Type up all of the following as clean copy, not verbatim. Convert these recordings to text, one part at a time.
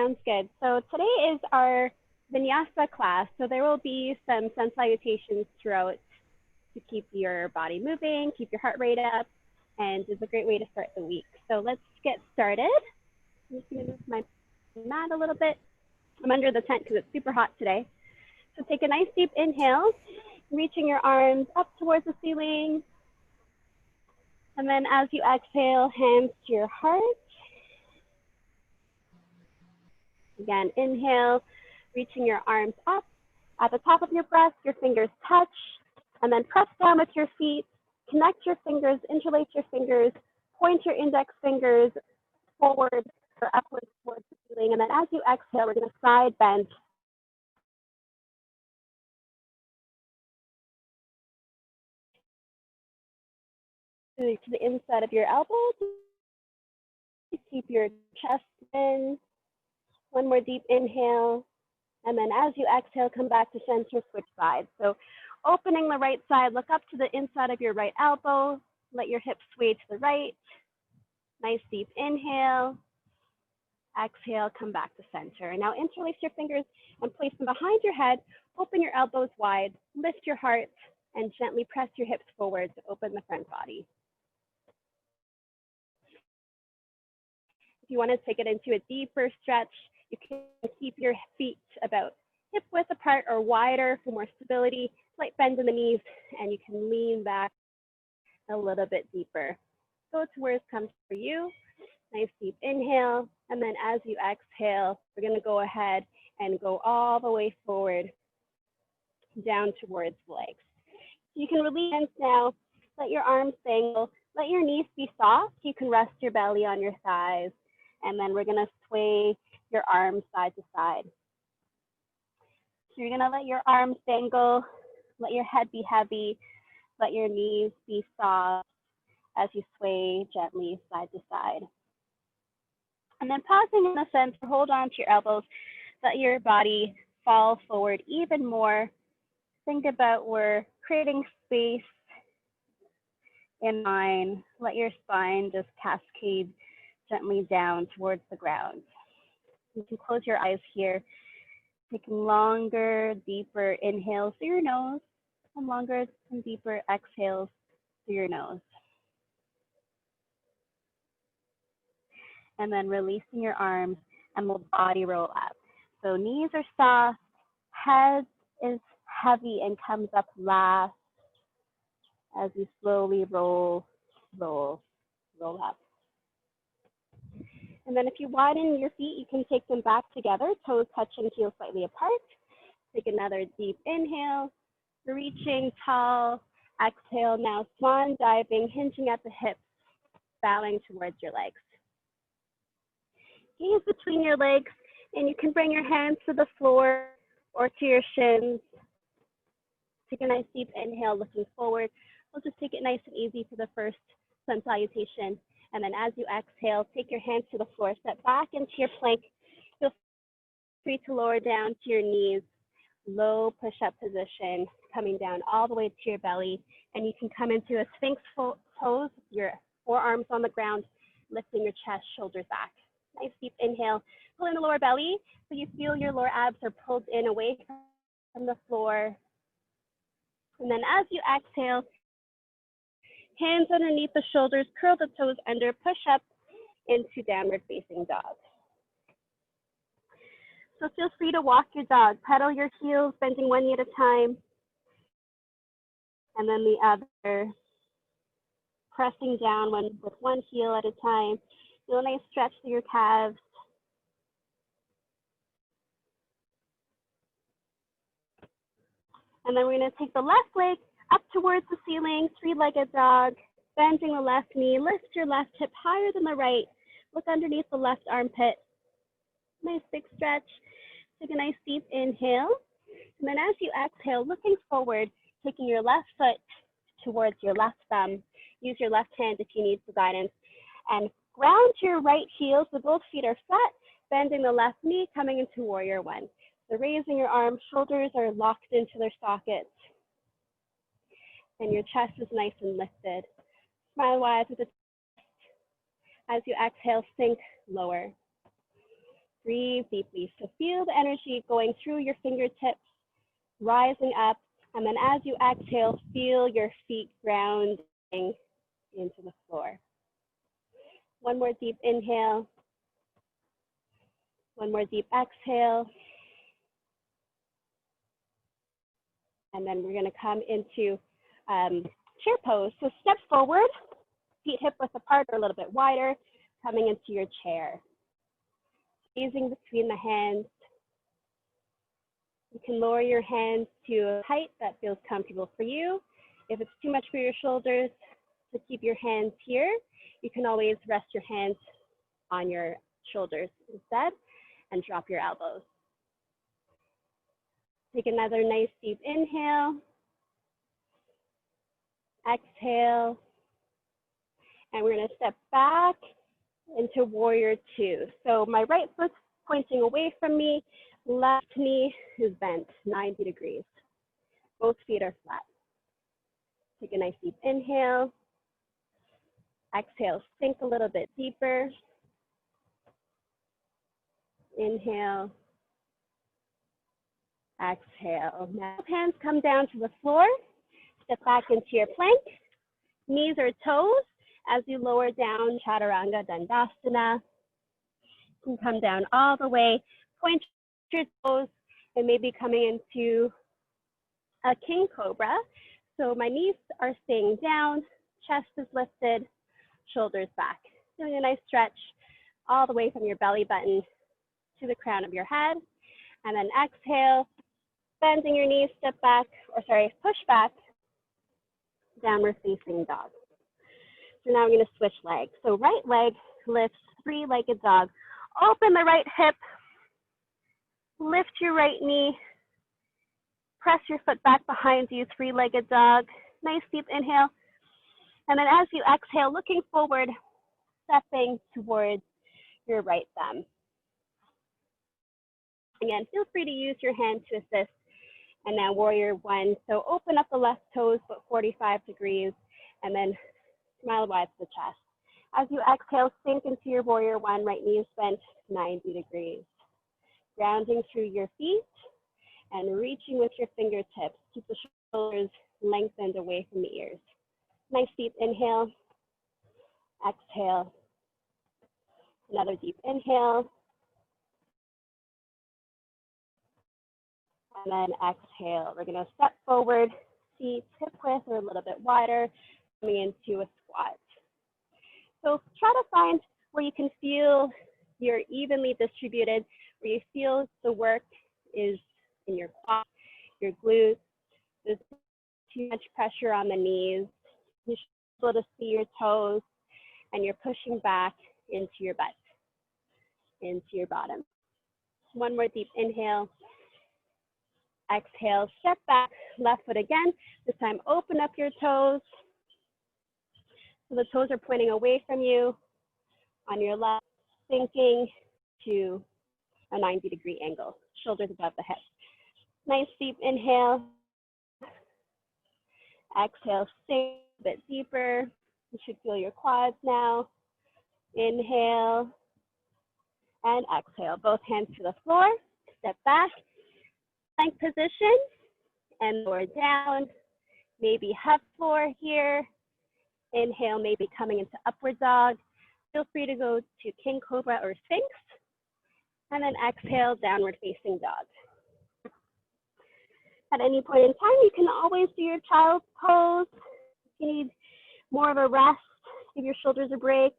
sounds good. So today is our Vinyasa class. So there will be some sun salutations throughout to keep your body moving, keep your heart rate up, and it's a great way to start the week. So let's get started. I'm just gonna move my mat a little bit. I'm under the tent because it's super hot today. So take a nice deep inhale, reaching your arms up towards the ceiling. And then as you exhale, hands to your heart. Again, inhale, reaching your arms up. At the top of your breath, your fingers touch, and then press down with your feet. Connect your fingers, interlace your fingers, point your index fingers forward or upwards towards the ceiling. And then as you exhale, we're going to side bend. To the inside of your elbow. Keep your chest in. One more deep inhale. And then as you exhale, come back to center, switch sides. So opening the right side, look up to the inside of your right elbow. Let your hips sway to the right. Nice deep inhale. Exhale, come back to center. And now interlace your fingers and place them behind your head. Open your elbows wide, lift your heart, and gently press your hips forward to open the front body. If you want to take it into a deeper stretch, you can keep your feet about hip width apart or wider for more stability, slight bend in the knees, and you can lean back a little bit deeper. Go to where it comes for you. Nice deep inhale, and then as you exhale, we're going to go ahead and go all the way forward down towards the legs. You can release now, let your arms dangle, let your knees be soft. You can rest your belly on your thighs, and then we're going to sway your arms side to side. So you're going to let your arms dangle, let your head be heavy, let your knees be soft as you sway gently side to side. And then pausing in the center, hold on to your elbows, let your body fall forward even more. Think about we're creating space in line. Let your spine just cascade gently down towards the ground. You can close your eyes here, taking longer, deeper inhales through your nose and longer and deeper exhales through your nose. And then releasing your arms and we'll body roll up. So knees are soft, head is heavy and comes up last as you slowly roll up. And then if you widen your feet, you can take them back together, toes touching, heels slightly apart. Take another deep inhale, reaching tall, exhale, now swan diving, hinging at the hips, bowing towards your legs. Gaze between your legs, and you can bring your hands to the floor or to your shins. Take a nice deep inhale, looking forward. We'll just take it nice and easy for the first sun salutation. And then as you exhale, take your hands to the floor, step back into your plank. Feel free to lower down to your knees, low push-up position, coming down all the way to your belly. And you can come into a sphinx pose, your forearms on the ground, lifting your chest, shoulders back. Nice deep inhale, pull in the lower belly so you feel your lower abs are pulled in away from the floor. And then as you exhale, hands underneath the shoulders, curl the toes under, push up into downward facing dog. So feel free to walk your dog, pedal your heels, bending one knee at a time, and then the other, pressing down with one heel at a time. Feel a nice stretch through your calves. And then we're going to take the left leg up towards the ceiling, three-legged dog, bending the left knee, lift your left hip higher than the right, look underneath the left armpit. Nice big stretch. Take a nice deep inhale. And then as you exhale, looking forward, taking your left foot towards your left thumb. Use your left hand if you need for guidance. And ground your right heel so both feet are flat, bending the left knee, coming into warrior one. So raising your arms, shoulders are locked into their sockets. And your chest is nice and lifted. Smile wide with the chest. As you exhale, sink lower. Breathe deeply. So feel the energy going through your fingertips, rising up. And then as you exhale, feel your feet grounding into the floor. One more deep inhale. One more deep exhale. And then we're going to come into chair pose. So step forward, feet hip width apart or a little bit wider, coming into your chair. Squeezing between the hands. You can lower your hands to a height that feels comfortable for you. If it's too much for your shoulders, to keep your hands here, you can always rest your hands on your shoulders instead and drop your elbows. Take another nice deep inhale. Exhale. And we're going to step back into warrior two. So my right foot's pointing away from me, left knee is bent 90 degrees. Both feet are flat. Take a nice deep inhale. Exhale, sink a little bit deeper. Inhale. Exhale. Now hands come down to the floor. Step back into your plank. Knees or toes as you lower down Chaturanga Dandasana. You can come down all the way, point your toes, and maybe coming into a king cobra. So my knees are staying down, chest is lifted, shoulders back. Doing a nice stretch all the way from your belly button to the crown of your head. And then exhale, bending your knees, step back, push back, downward facing dog. So now we're going to switch legs. So right leg lifts, three-legged dog. Open the right hip, lift your right knee, press your foot back behind you, three-legged dog. Nice deep inhale. And then as you exhale, looking forward, stepping towards your right thumb. Again, feel free to use your hand to assist. And now warrior one. So open up the left toes, but 45 degrees, and then smile wide to the chest. As you exhale, sink into your warrior one, right knee is bent 90 degrees. Grounding through your feet and reaching with your fingertips. Keep the shoulders lengthened away from the ears. Nice deep inhale. Exhale. Another deep inhale. And then exhale. We're going to step forward, feet hip width or a little bit wider, coming into a squat. So try to find where you can feel you're evenly distributed, where you feel the work is in your quads, your glutes. There's too much pressure on the knees. You should be able to see your toes, and you're pushing back into your butt, into your bottom. One more deep inhale. Exhale, step back, left foot again. This time, open up your toes. So the toes are pointing away from you. On your left, sinking to a 90-degree angle, shoulders above the hips. Nice deep inhale. Exhale, sink a bit deeper. You should feel your quads now. Inhale and exhale. Both hands to the floor. Step back. Plank position and lower down. Maybe half floor here. Inhale, maybe coming into upward dog. Feel free to go to king cobra or sphinx. And then exhale, downward facing dog. At any point in time, you can always do your child's pose. If you need more of a rest, give your shoulders a break.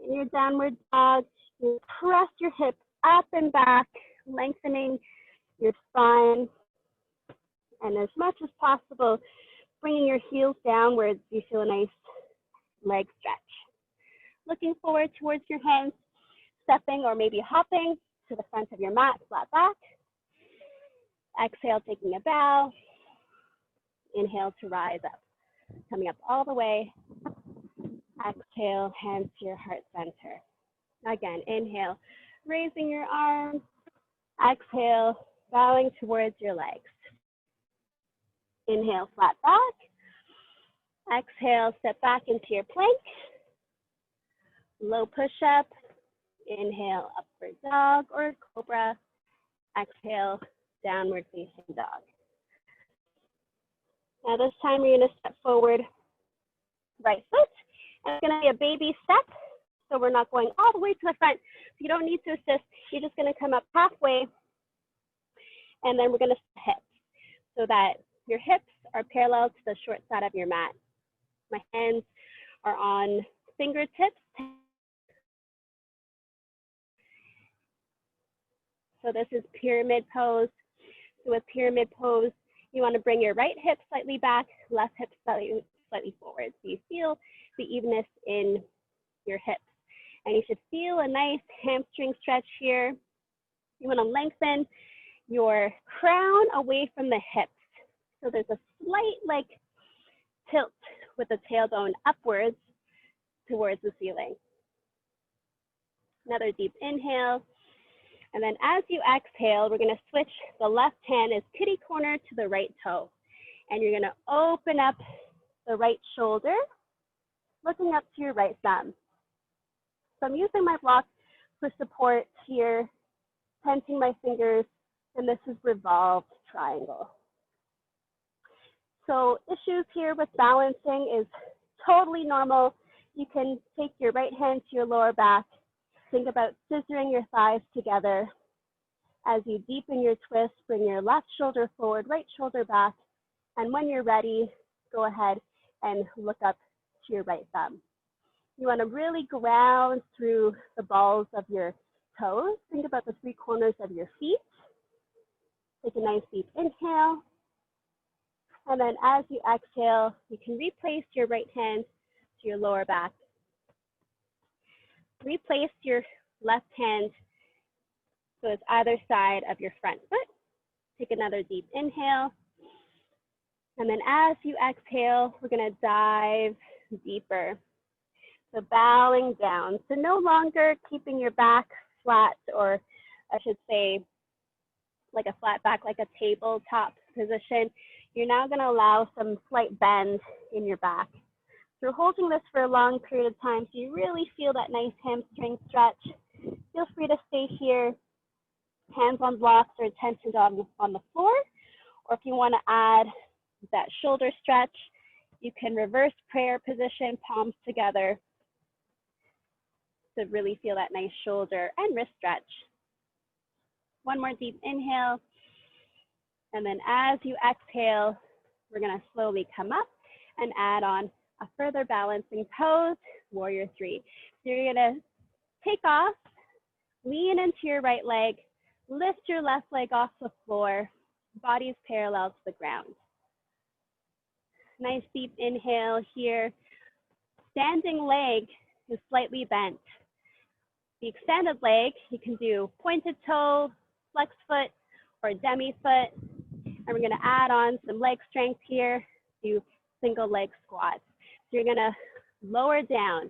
In your downward dog, you press your hips up and back, lengthening your spine. And as much as possible, bringing your heels downwards, you feel a nice leg stretch. Looking forward towards your hands, stepping or maybe hopping to the front of your mat, flat back. Exhale, taking a bow. Inhale to rise up. Coming up all the way. Exhale, hands to your heart center. Again, inhale, raising your arms. Exhale, bowing towards your legs. Inhale, flat back. Exhale, step back into your plank. Low push-up. Inhale, upward dog or cobra. Exhale, downward facing dog. Now this time we're gonna step forward, right foot. And it's gonna be a baby step. So we're not going all the way to the front. So you don't need to assist. You're just gonna come up halfway. And then we're gonna hip so that your hips are parallel to the short side of your mat. My hands are on fingertips. So this is pyramid pose. So with pyramid pose, you want to bring your right hip slightly back, left hip slightly forward. So you feel the evenness in your hips. And you should feel a nice hamstring stretch here. You want to lengthen your crown away from the hips. So there's a slight like tilt with the tailbone upwards towards the ceiling. Another deep inhale. And then as you exhale, we're gonna switch the left hand as kitty corner to the right toe. And you're gonna open up the right shoulder, looking up to your right thumb. So I'm using my block for support here, tensing my fingers, and this is revolved triangle. So issues here with balancing is totally normal. You can take your right hand to your lower back. Think about scissoring your thighs together. As you deepen your twist, bring your left shoulder forward, right shoulder back. And when you're ready, go ahead and look up to your right thumb. You want to really ground through the balls of your toes. Think about the three corners of your feet. Take a nice deep inhale. And then as you exhale, you can replace your right hand to your lower back. Replace your left hand so it's either side of your front foot. Take another deep inhale. And then as you exhale, we're gonna dive deeper. So bowing down. So no longer keeping your back flat, or I should say like a flat back, like a tabletop position. You're now gonna allow some slight bend in your back. You're holding this for a long period of time, so you really feel that nice hamstring stretch. Feel free to stay here, hands on blocks or tensioned on the floor. Or if you want to add that shoulder stretch, you can reverse prayer position, palms together, to really feel that nice shoulder and wrist stretch. One more deep inhale. And then as you exhale, we're going to slowly come up and add on a further balancing pose, warrior three. So you're gonna take off, lean into your right leg, lift your left leg off the floor, body's parallel to the ground. Nice deep inhale here. Standing leg is slightly bent. The extended leg, you can do pointed toe, flex foot, or demi foot. And we're gonna add on some leg strength here, do single leg squats. So you're gonna lower down,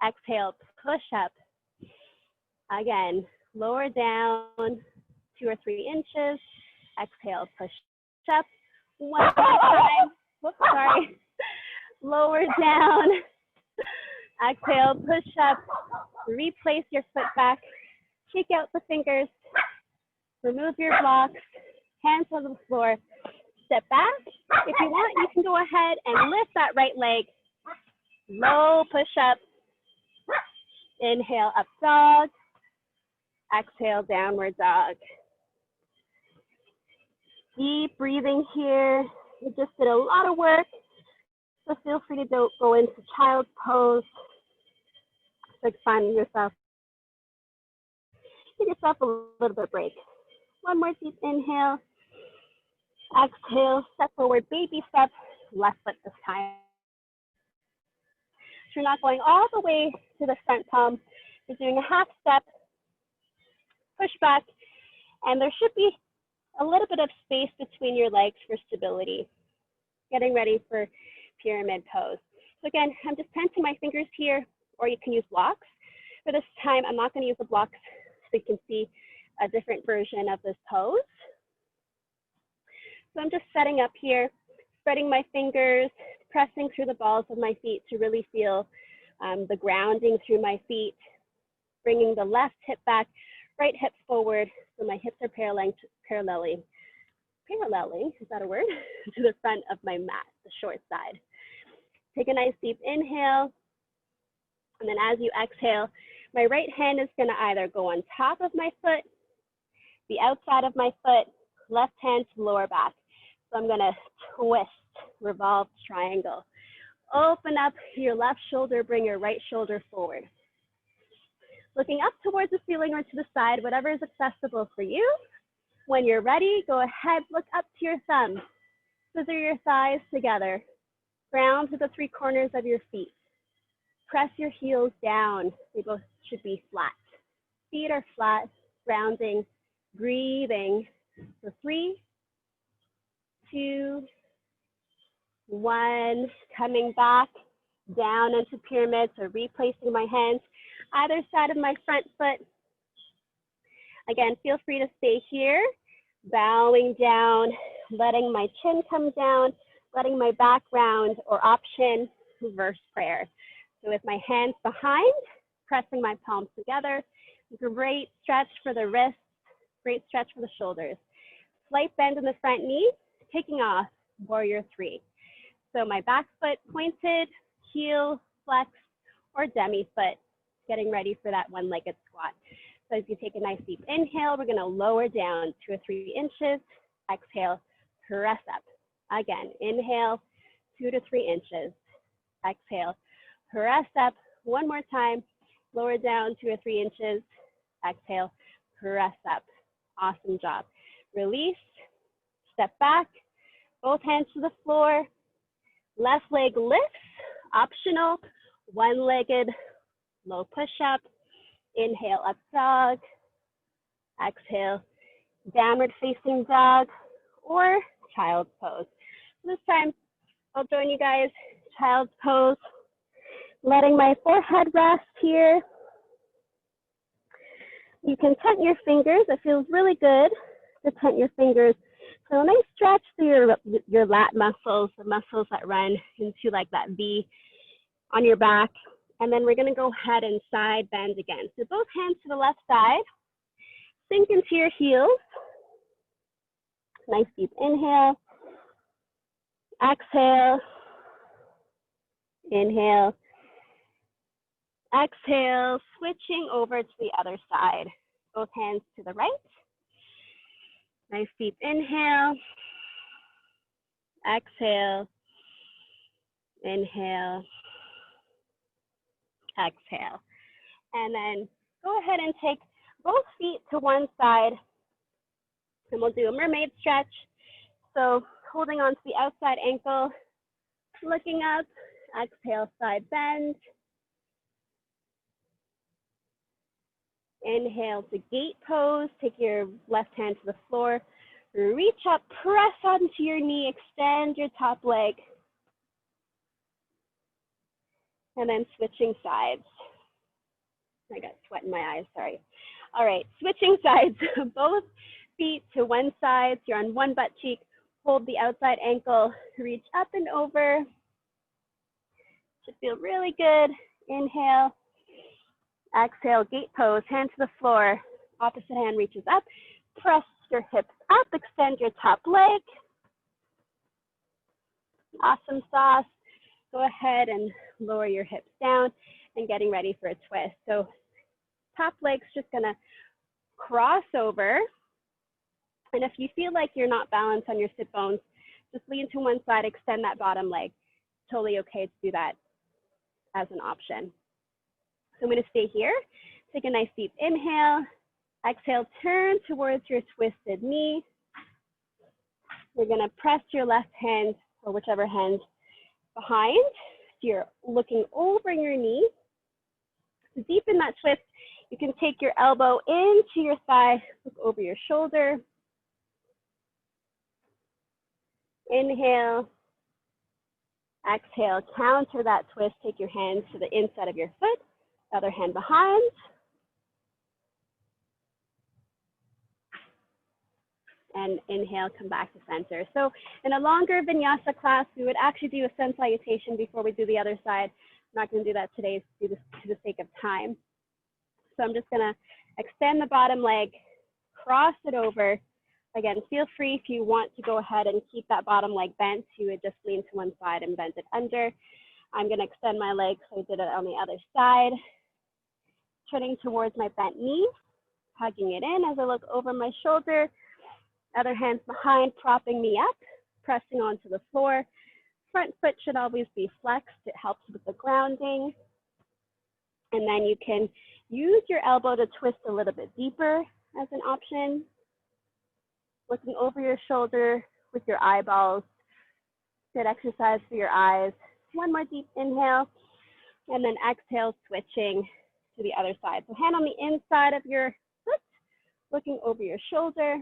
exhale, push up. Again, lower down 2 or 3 inches, exhale, push up. One more time, whoops, sorry. Lower down, exhale, push up, replace your foot back, shake out the fingers, remove your blocks, hands on the floor, step back. If you want, you can go ahead and lift that right leg. Low push up. Inhale, up dog. Exhale, downward dog. Deep breathing here. You just did a lot of work. So feel free to go into child's pose. Like finding yourself. Give yourself a little bit of break. One more deep inhale. Exhale, step forward, baby step, left foot this time. So you're not going all the way to the front palm. You're doing a half step, push back, and there should be a little bit of space between your legs for stability. Getting ready for pyramid pose. So again, I'm just tensing my fingers here, or you can use blocks. For this time, I'm not going to use the blocks so you can see a different version of this pose. So I'm just setting up here, spreading my fingers, pressing through the balls of my feet to really feel the grounding through my feet. bringing the left hip back, right hip forward, so my hips are paralleling, is that a word? To the front of my mat, the short side. Take a nice deep inhale, and then as you exhale, my right hand is gonna either go on top of my foot, the outside of my foot, left hand to lower back. So I'm gonna twist, revolve triangle. Open up your left shoulder, bring your right shoulder forward. Looking up towards the ceiling or to the side, whatever is accessible for you. When you're ready, go ahead, look up to your thumbs. Scissor your thighs together. Ground to the three corners of your feet. Press your heels down. They both should be flat. Feet are flat, grounding, breathing. So 3, 2, 1. Coming back down into pyramid. So replacing my hands either side of my front foot. Again, feel free to stay here, bowing down, letting my chin come down, letting my back round, or option, reverse prayer. So with my hands behind, pressing my palms together, great stretch for the wrists, great stretch for the shoulders. Slight bend in the front knee, taking off, warrior 3. So my back foot pointed, heel flex, or demi foot, getting ready for that one-legged squat. So as you take a nice deep inhale, we're gonna lower down 2 or 3 inches, exhale, press up. Again, inhale, 2 to 3 inches, exhale, press up. One more time, lower down 2 or 3 inches, exhale, press up. Awesome job. Release, step back, both hands to the floor, left leg lifts, optional, one-legged low push-up. Inhale, up dog. Exhale, downward facing dog or child's pose. This time, I'll join you guys, child's pose. Letting my forehead rest here. You can tent your fingers. It feels really good to tent your fingers. So a nice stretch through your lat muscles, the muscles that run into like that V on your back. And then we're gonna go ahead and side bend again. So both hands to the left side, sink into your heels. Nice deep inhale, exhale, inhale, exhale, switching over to the other side. Both hands to the right. Nice deep inhale, exhale, inhale, exhale. And then go ahead and take both feet to one side and we'll do a mermaid stretch. So holding on to the outside ankle, looking up, exhale, side bend. Inhale to gate pose, take your left hand to the floor, reach up, press onto your knee, extend your top leg. And then switching sides. I got sweat in my eyes, sorry. All right, switching sides, both feet to one side. So you're on one butt cheek, hold the outside ankle, reach up and over. Should feel really good. Inhale, exhale, gate pose, hand to the floor. Opposite hand reaches up, press your hips up, extend your top leg. Awesome sauce. Go ahead and lower your hips down and getting ready for a twist. So top leg's just gonna cross over. And if you feel like you're not balanced on your sit bones, just lean to one side, extend that bottom leg. Totally okay to do that as an option. So I'm gonna stay here. Take a nice deep inhale. Exhale, turn towards your twisted knee. You're gonna press your left hand or whichever hand behind. So you're looking over your knee. To deepen that twist, you can take your elbow into your thigh, look over your shoulder. Inhale. Exhale, counter that twist. Take your hands to the inside of your foot, the other hand behind. And inhale, come back to center. So in a longer vinyasa class, we would actually do a sun salutation before we do the other side. I'm not going to do that today to the sake of time. So I'm just gonna extend the bottom leg, cross it over. Again, feel free if you want to go ahead and keep that bottom leg bent, you would just lean to one side and bend it under. I'm gonna extend my leg, so I did it on the other side. Turning towards my bent knee, hugging it in as I look over my shoulder. Other hand's behind, propping me up, pressing onto the floor. Front foot should always be flexed. It helps with the grounding. And then you can use your elbow to twist a little bit deeper as an option. Looking over your shoulder with your eyeballs. Good exercise for your eyes. One more deep inhale, and then exhale, switching to the other side. So hand on the inside of your foot, looking over your shoulder.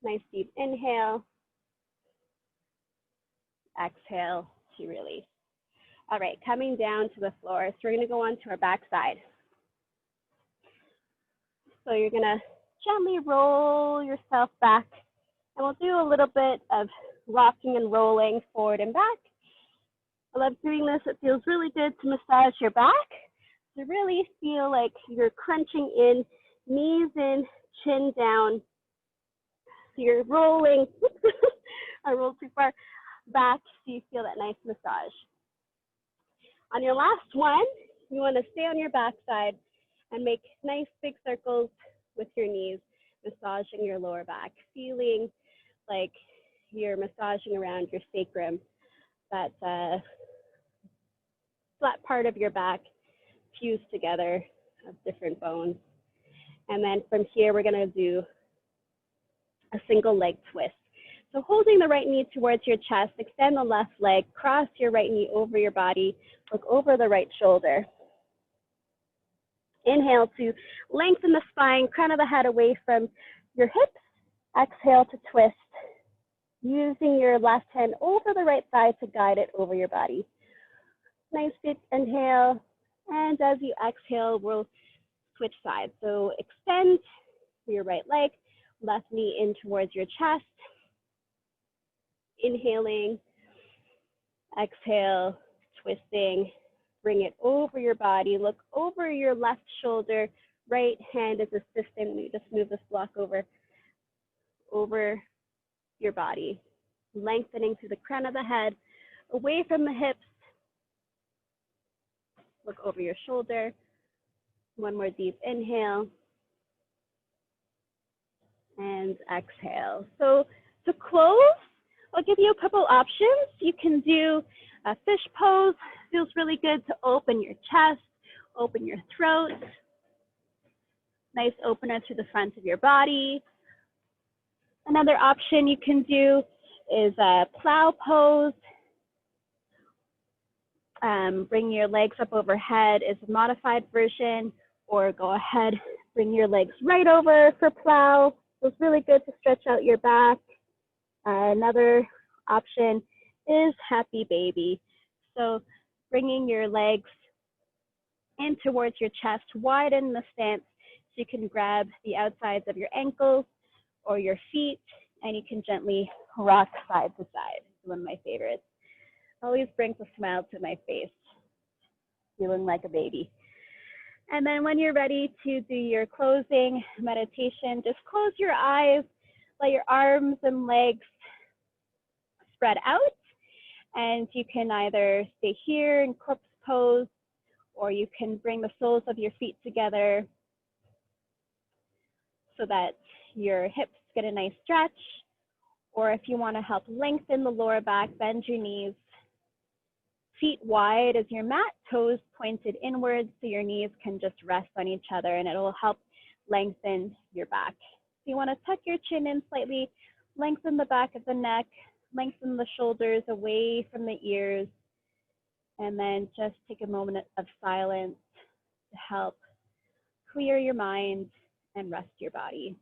Nice deep inhale. Exhale to release. All right, coming down to the floor. So we're gonna go on to our back side. So you're gonna gently roll yourself back, and we'll do a little bit of rocking and rolling forward and back. I love doing this. It feels really good to massage your back, to really feel like you're crunching in, knees in, chin down. So you're rolling, I rolled too far, back so you feel that nice massage. On your last one, you want to stay on your back side and make nice big circles with your knees, massaging your lower back, feeling like you're massaging around your sacrum, that flat part of your back fused together of different bones. And then from here, we're going to do a single leg twist. So holding the right knee towards your chest, extend the left leg, cross your right knee over your body, look over the right shoulder. Inhale to lengthen the spine, crown of the head away from your hips. Exhale to twist, using your left hand over the right thigh to guide it over your body. Nice deep inhale, and as you exhale, we'll switch sides. So extend your right leg, left knee in towards your chest. Inhaling, exhale, twisting, bring it over your body, look over your left shoulder, right hand is assistant. You just move this block over your body, lengthening through the crown of the head, away from the hips. Look over your shoulder. One more deep inhale. And exhale. So to close, I'll give you a couple options. You can do a fish pose. Feels really good to open your chest, open your throat. Nice opener to the front of your body. Another option you can do is a plow pose. Bring your legs up overhead is a modified version, or go ahead, bring your legs right over for plow. So it's really good to stretch out your back. Another option is happy baby. So bringing your legs in towards your chest, widen the stance so you can grab the outsides of your ankles or your feet, and you can gently rock side to side. It's one of my favorites. Always brings a smile to my face, feeling like a baby. And then when you're ready to do your closing meditation, just close your eyes, let your arms and legs spread out, and you can either stay here in corpse pose, or you can bring the soles of your feet together so that your hips get a nice stretch. Or if you want to help lengthen the lower back, bend your knees, feet wide as your mat, toes pointed inwards so your knees can just rest on each other, and it will help lengthen your back. So you want to tuck your chin in slightly, lengthen the back of the neck, lengthen the shoulders away from the ears, and then just take a moment of silence to help clear your mind and rest your body.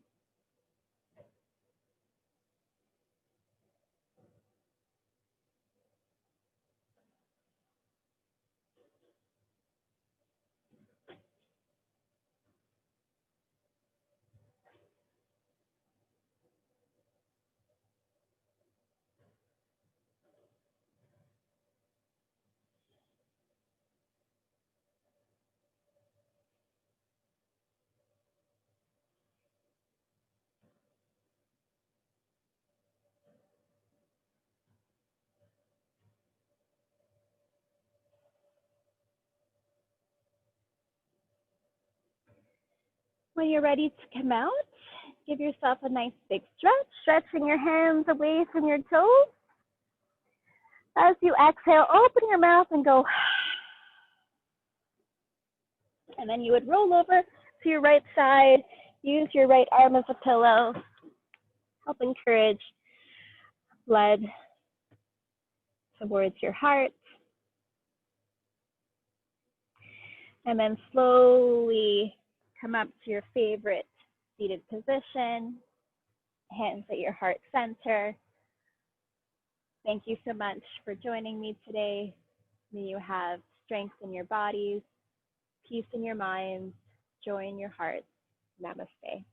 When you're ready to come out, give yourself a nice big stretch, stretching your hands away from your toes. As you exhale, open your mouth and go. And then you would roll over to your right side, use your right arm as a pillow, help encourage blood towards your heart. And then slowly come up to your favorite seated position, hands at your heart center. Thank you so much for joining me today. May you have strength in your bodies, peace in your minds, joy in your hearts. Namaste.